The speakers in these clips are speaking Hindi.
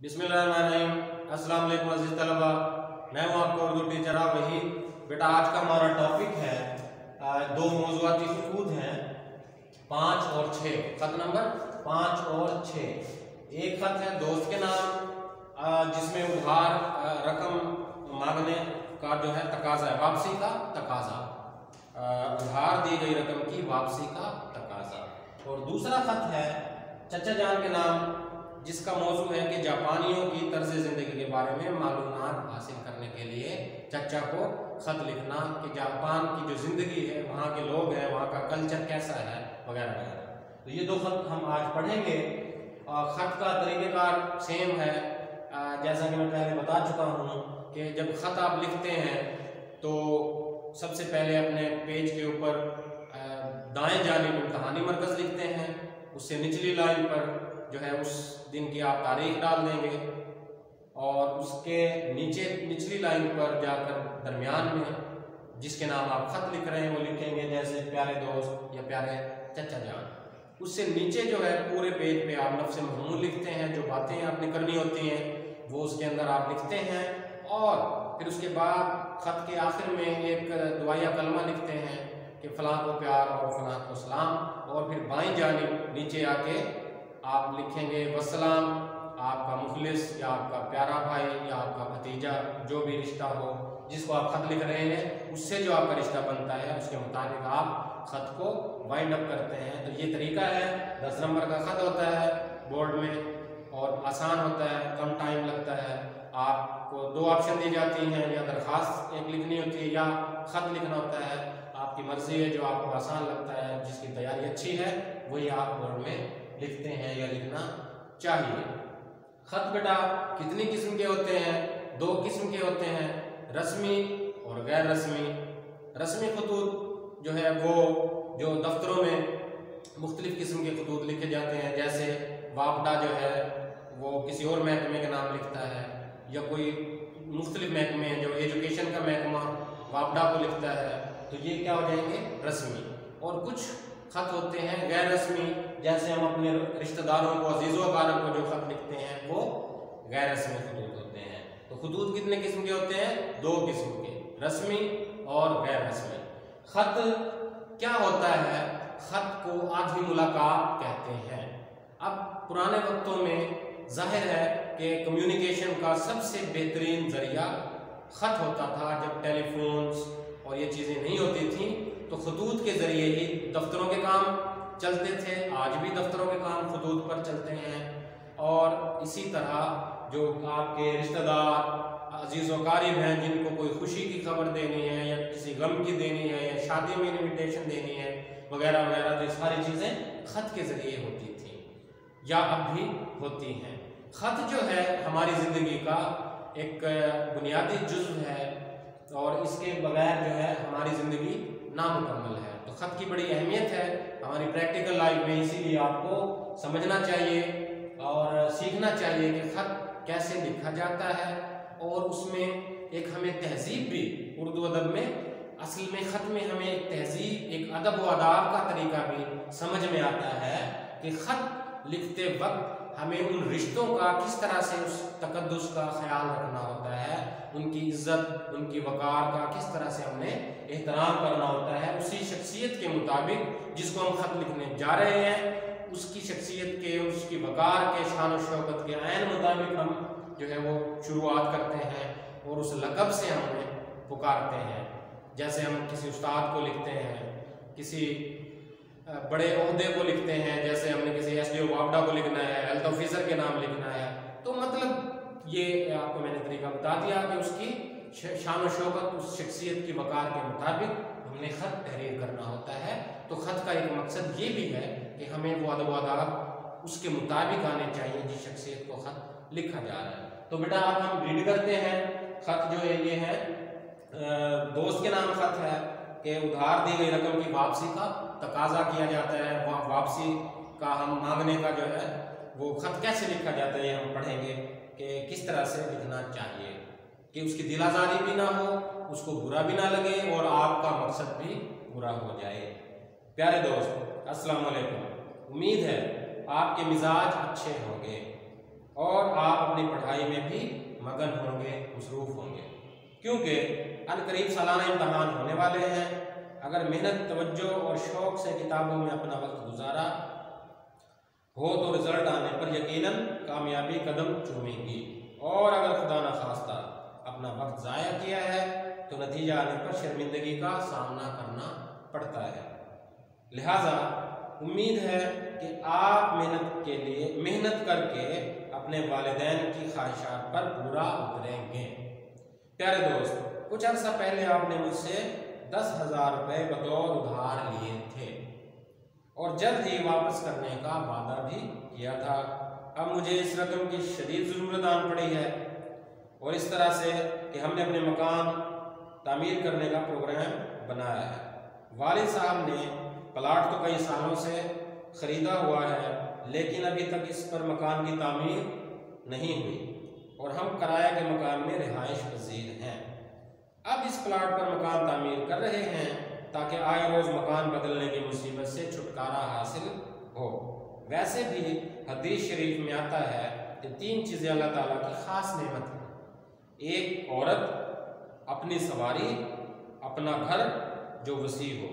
बिस्मिल्लाहिर्रहमानिर्रहीम। अस्सलाम वालेकुम अज़ीज़ तलबा, मैं हूँ आपका उर्दू टीचर वहीद। बेटा आज का हमारा टॉपिक है दो मौज़ूआती ख़ुतूत हैं 5 और 6। ख़त नंबर 5 और 6। एक ख़त है दोस्त के नाम जिसमें उधार रकम मांगने का जो है तकाजा है, वापसी का तकाजा, उधार दी गई रकम की वापसी का तकाजा। और दूसरा ख़त है चचा जान के नाम जिसका मौजू है कि जापानियों की तर्ज ज़िंदगी के बारे में मालूमात हासिल करने के लिए चचा को ख़त लिखना कि जापान की जो ज़िंदगी है, वहाँ के लोग हैं, वहाँ का कल्चर कैसा है वगैरह वगैरह। तो ये दो ख़त हम आज पढ़ेंगे। ख़त का तरीक़ेकार सेम है, जैसा कि मैं पहले बता चुका हूँ कि जब ख़त आप लिखते हैं तो सबसे पहले अपने पेज के ऊपर दाएं जानिब इम्तिहानी मरकज़ लिखते हैं, उससे निचली लाइन पर जो है उस दिन की आप तारीख डाल देंगे और उसके नीचे निचली लाइन पर जाकर दरमियान में जिसके नाम आप ख़त लिख रहे हैं वो लिखेंगे, जैसे प्यारे दोस्त या प्यारे चचा जान। उससे नीचे जो है पूरे पेज पे आप लफ्ज़ महमूद लिखते हैं, जो बातें आपने करनी होती हैं वो उसके अंदर आप लिखते हैं। और फिर उसके बाद ख़त के आखिर में एक दुआया कलमा लिखते हैं कि फ़लाँ को प्यार और फ़लाँ को सलाम। और फिर बाईं जानिब नीचे आके आप लिखेंगे वस्सलाम, आपका मुखलिस या आपका प्यारा भाई या आपका भतीजा, जो भी रिश्ता हो जिसको आप ख़त लिख रहे हैं उससे जो आपका रिश्ता बनता है उसके मुताबिक आप ख़त को वाइंड अप करते हैं। तो ये तरीका है। 10 नंबर का ख़त होता है बोर्ड में और आसान होता है, कम टाइम लगता है। आपको 2 ऑप्शन दी जाती हैं, या दरख्वास्त एक लिखनी होती है या ख़त लिखना होता है। आपकी मर्ज़ी है, जो आपको आसान लगता है, जिसकी तैयारी अच्छी है वही आप बोर्ड में लिखते हैं या लिखना चाहिए। ख़त बेटा कितनी किस्म के होते हैं? 2 किस्म के होते हैं, रस्मी और गैर रस्मी। रस्मी खतूत जो है वो जो दफ्तरों में मुख्तलिफ़ किस्म के खतूत लिखे जाते हैं, जैसे वापडा जो है वो किसी और महकमे के नाम लिखता है, या कोई मुख्तलिफ़ महकमे जो एजुकेशन का महकमा वापडा को लिखता है, तो ये क्या हो जाएंगे? रस्मी। और कुछ ख़त होते हैं गैर रस्मी, जैसे हम अपने रिश्तेदारों को, अजीज़ों अकारों को जो ख़त लिखते हैं वो गैर रस्मी खतूत होते हैं। तो खतूत कितने किस्म के होते हैं? 2 किस्म के, रस्मी और गैर रस्मी। ख़त क्या होता है? ख़त को आधी मुलाकात कहते हैं। अब पुराने वक्तों में जाहिर है कि कम्युनिकेशन का सबसे बेहतरीन ज़रिया ख़त होता था। जब टेलीफोन्स और ये चीज़ें नहीं होती थी तो खतूत के ज़रिए ही दफ्तरों के काम चलते थे। आज भी दफ्तरों के काम खतूत पर चलते हैं। और इसी तरह जो आपके रिश्तेदार, अजीज़ व क़रीब हैं, जिनको कोई खुशी की खबर देनी है या किसी गम की देनी है या शादी में इन्विटेशन देनी है वगैरह वगैरह, तो ये सारी चीज़ें ख़त के ज़रिए होती थी या अब भी होती हैं। ख़त जो है हमारी ज़िंदगी का एक बुनियादी जुज़्व है और इसके बगैर जो है हमारी ज़िंदगी नामुकम्मल है। तो ख़त की बड़ी अहमियत है हमारी प्रैक्टिकल लाइफ में, इसीलिए आपको समझना चाहिए और सीखना चाहिए कि ख़त कैसे लिखा जाता है। और उसमें एक हमें तहज़ीब भी, उर्दू अदब में असल में ख़त में हमें एक तहज़ीब, एक अदब व आदाब का तरीका भी समझ में आता है कि ख़त लिखते वक्त हमें उन रिश्तों का किस तरह से उस तकद्दुस का ख्याल रखना होता है, उनकी इज़्ज़त, उनकी वक़ार का किस तरह से हमने एहतराम करना होता है। उसी शख्सियत के मुताबिक जिसको हम ख़त लिखने जा रहे हैं उसकी शख्सियत के, उसकी वक़ार के, शान और शौकत के ऐन मुताबिक हम जो है वो शुरुआत करते हैं और उस लक़ब से हमें पुकारते हैं। जैसे हम किसी उस्ताद को लिखते हैं, किसी बड़े ओहदे को लिखते हैं, जैसे हमने किसी SDO वापडा को लिखना है, हेल्थ ऑफिसर के नाम लिखना है, तो मतलब ये आपको मैंने तरीका बता दिया कि उसकी शान और शौकत, उस शख्सियत की वक़ार के मुताबिक हमने ख़त तहरीर करना होता है। तो ख़त का एक मकसद ये भी है कि हमें वो अदब व आदाब उसके मुताबिक आने चाहिए जिस शख्सियत को ख़त लिखा जा रहा है। तो बेटा अब हम रीड करते हैं। ख़त जो है ये है दोस्त के नाम ख़त है कि उधार दी गई रकम की वापसी का तकाजा किया जाता है। वापसी का हम मांगने का जो है वो ख़त कैसे लिखा जाता है, ये हम पढ़ेंगे कि किस तरह से लिखना चाहिए कि उसकी दिल आज़ारी भी ना हो, उसको बुरा भी ना लगे और आपका मकसद भी बुरा हो जाए। प्यारे दोस्त अस्सलाम वालेकुम, उम्मीद है आपके मिजाज अच्छे होंगे और आप अपनी पढ़ाई में भी मगन होंगे, मसरूफ होंगे, क्योंकि अनकरीब सालाना इम्तहान होने वाले हैं। अगर मेहनत, तवज्जो और शौक से किताबों में अपना वक्त गुजारा हो तो रिजल्ट आने पर यकीनन कामयाबी कदम चूमेगी, और अगर खुदा न खास्ता अपना वक्त ज़ाया किया है तो नतीजा आने पर शर्मिंदगी का सामना करना पड़ता है। लिहाजा उम्मीद है कि आप मेहनत करके अपने वालिदैन की ख्वाहिशात पर पूरा उतरेंगे। प्यारे दोस्त, कुछ अर्सा पहले आपने मुझसे 10,000 रुपये बतौर उधार लिए थे और जल्द ही वापस करने का वादा भी किया था। अब मुझे इस रकम की शदीद ज़रूरत आन पड़ी है, और इस तरह से कि हमने अपने मकान तामीर करने का प्रोग्राम बनाया है। वालिद साहब ने प्लाट तो कई सालों से ख़रीदा हुआ है, लेकिन अभी तक इस पर मकान की तामीर नहीं हुई और हम किराए के मकान में रिहाइश पजीर हैं। अब इस प्लाट पर मकान तामीर कर रहे हैं ताकि आए रोज़ मकान बदलने की मुसीबत से छुटकारा हासिल हो। वैसे भी हदीस शरीफ में आता है कि 3 चीज़ें अल्लाह ताला की ख़ास नेमत है। एक औरत, अपनी सवारी, अपना घर जो वसी हो।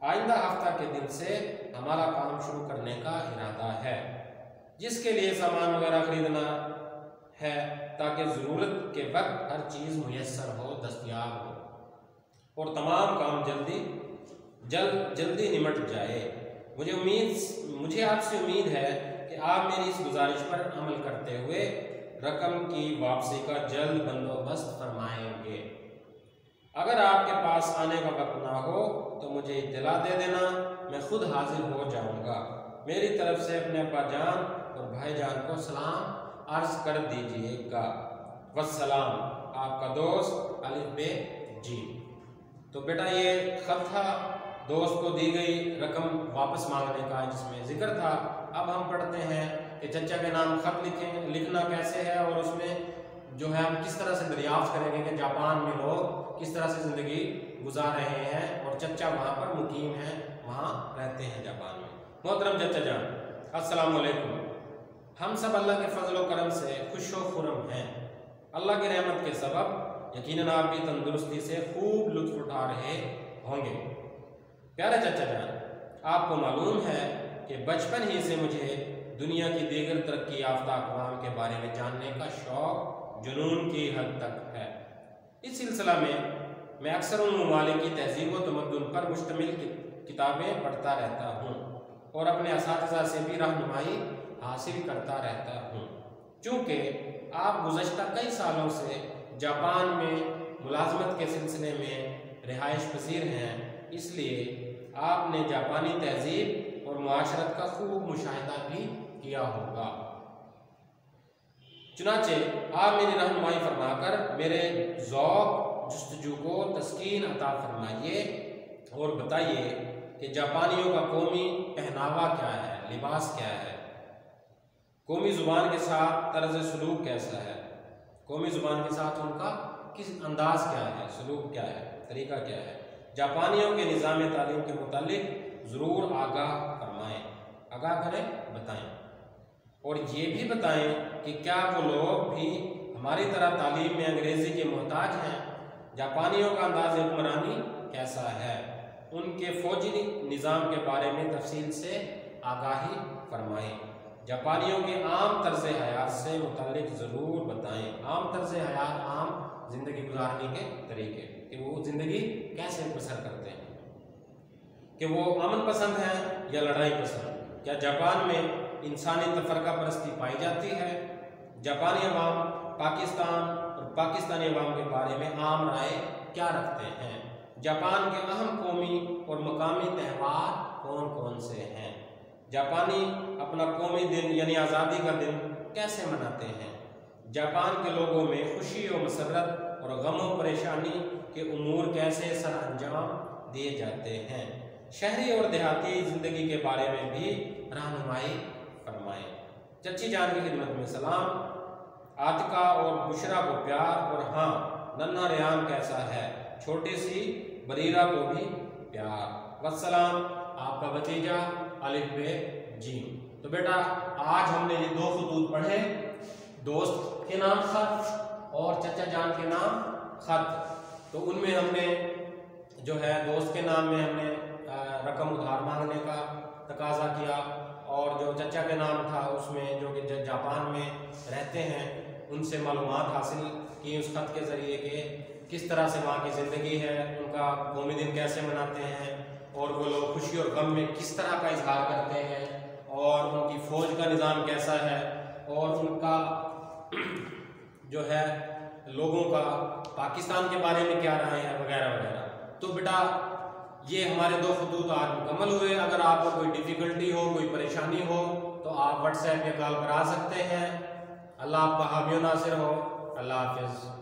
आइंदा हफ्ता के दिन से हमारा काम शुरू करने का इरादा है, जिसके लिए सामान वगैरह खरीदना है ताकि ज़रूरत के वक्त हर चीज़ मुयस्सर हो, दस्तयाब हो और तमाम काम जल्दी निमट जाए। मुझे आपसे उम्मीद है कि आप मेरी इस गुजारिश पर अमल करते हुए रकम की वापसी का जल्द बंदोबस्त फरमाएंगे। अगर आपके पास आने का वक्त ना हो तो मुझे इत्तला दे देना, मैं खुद हाजिर हो जाऊंगा। मेरी तरफ से अपने अब्बा जान और भाई जान को सलाम अर्ज कर दीजिएगा। वस्सलाम, आपका दोस्त अलिफ बे जी। तो बेटा ये खत था दोस्त को दी गई रकम वापस मांगने का, जिसमें जिक्र था। अब हम पढ़ते हैं कि चचा के नाम खत लिखना कैसे है, और उसमें जो है हम किस तरह से दरियाफ्त करेंगे कि जापान में लोग किस तरह से ज़िंदगी गुजार रहे हैं और चचा वहाँ पर मुकीम हैं, वहाँ रहते हैं जापान में। मोहतरम चचा जान, अस्सलाम वालेकुम। हम सब अल्लाह के फजल व करम से खुशो खुरम हैं। अल्लाह की रहमत के सबब यकीनन आप भी तंदुरुस्ती से खूब लुत्फ़ उठा रहे होंगे। प्यारे चचा जान, आपको मालूम है कि बचपन ही से मुझे दुनिया की दीगर तरक्की याफ्ता अक़वाम के बारे में जानने का शौक़ जुनून की हद तक है। इस सिलसिला में मैं अक्सर उन ममालिक की तहज़ीब व तमद्दुन पर मुश्तमिल किताबें पढ़ता रहता हूँ और अपने असातिज़ा से भी रहनुमाई हासिल करता रहता हूँ। चूँकि आप गुज़श्ता कई सालों से जापान में मुलाजमत के सिलसिले में रिहाइश पसीर हैं, इसलिए आपने जापानी तहज़ीब और मुआशरत का खूब मुशाहिदा भी किया होगा। चुनाचे आप मेरी रहनुमाई फरमाकर मेरे ज़ौक़ जुस्तजू को तस्कीन अता फरमाइए और बताइए कि जापानियों का कौमी पहनावा क्या है, लिबास क्या है, कौमी ज़ुबान के साथ तर्ज़ सलूक कैसा है, कौमी ज़ुबान के साथ उनका किस अंदाज़ क्या है, सलूक क्या है, तरीका क्या है। जापानियों के निज़ाम तालीम के मुतालिक ज़रूर आगाह फरमाएँ, आगाह करें, बताएँ, और ये भी बताएं कि क्या वो लोग भी हमारी तरह तालीम में अंग्रेज़ी के मोहताज हैं। जापानियों का अंदाज़ हुक्मरानी कैसा है, उनके फ़ौजी निज़ाम के बारे में तफसील से आगाही फरमाएँ। जापानियों के आम तर्ज़ हयात से मुतल्लिक़ ज़रूर बताएँ। आम तर्ज़ हयात, आम ज़िंदगी गुजारने के तरीके, कि वो ज़िंदगी कैसे बसर करते हैं, कि वो अमन पसंद हैं या लड़ाई पसंद। क्या जापान में इंसानी तफरका परस्ती पाई जाती है। जापानी अवाम पाकिस्तान और पाकिस्तानी अवाम के बारे में आम राय क्या रखते हैं। जापान के अहम कौमी और मकामी त्यौहार कौन कौन से हैं। जापानी अपना कौमी दिन यानी आज़ादी का दिन कैसे मनाते हैं। जापान के लोगों में खुशी और मसरत और गम और परेशानी के उमूर कैसे सर अंजाम दिए जाते हैं। शहरी और देहाती ज़िंदगी के बारे में भी रहनुमाई फरमाएं। चच्ची जान की खिदमत में सलाम। आतिका और बुशरा को प्यार, और हाँ, नन्हा रेहान कैसा है, छोटी सी बरीरा को भी प्यार। वस्सलाम, आपका भतीजा अलिफ बे जी। तो बेटा आज हमने ये 2 खतूत पढ़े दोस्त के नाम खत और चचा जान के नाम खत। तो उनमें हमने जो है दोस्त के नाम में हमने रकम उधार मांगने का तकाजा किया, और जो चचा के नाम था उसमें जो कि जापान में रहते हैं उनसे मालूमात हासिल की उस खत के ज़रिए कि किस तरह से वहाँ की ज़िंदगी है, उनका कौमी दिन कैसे मनाते हैं, और वो लोग खुशी और गम में किस तरह का इजहार करते हैं, और उनकी फ़ौज का निज़ाम कैसा है, और उनका जो है लोगों का पाकिस्तान के बारे में क्या राय है, वगैरह वगैरह। तो बेटा ये हमारे 2 खतूत आज मुकम्मल हुए। अगर आपको कोई डिफ़िकल्टी हो, कोई परेशानी हो, तो आप व्हाट्सएप या कॉल पर आ सकते हैं। अल्लाह आपका हामी नासिर हो। अल्लाह हाफिज़।